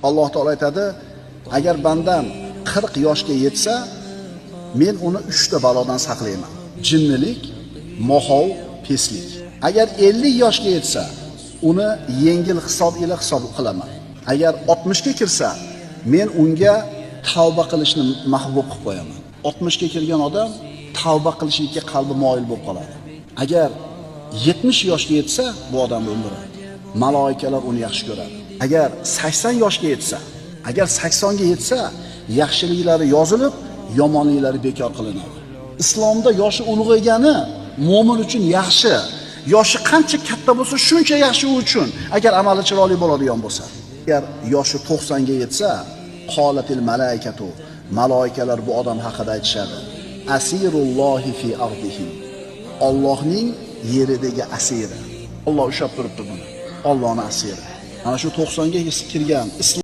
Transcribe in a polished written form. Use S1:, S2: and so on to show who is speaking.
S1: Alloh taolo aytadi, agar bandam 40 yoshga yetsa, men uni 3 ta balodan saqlayman. Jinnilik, mohov, peslik. Agar 50 yoshga yetsa, uni yengil hisob ila hisob qilaman. Agar 60 ga kirsa, men unga tavba qilishni mahbub qilib qo'yaman. 60 ga kirgan odam tavba qilishga qalbi moyil bo'lib qoladi. Agar 70 yoshga yetsa, bu odamni o'ldiradi. Maloikalar uni yaxshi ko'radi. Agar 80 yoshga yetsa, agar 80 ga yetsa, yaxshiliklari yozilib, yomonliklari bekor qilinadi. Islomda yoshi ulg'aygani mu'min uchun yaxshi. Yoshi qancha katta bo'lsa, shuncha yaxshi u uchun, agar amali chiroyli bo'ladigan bo'lsa. Agar yoshi 90 ga yetsa, qolatil malaikatu, maloikalar bu odam haqida aytishadi. Asirullohi fi ardihi. Allohning yeridagi asiri. Alloh ushlab turibdi buni. Allohning asiri. Ana shu 90 ga kirgan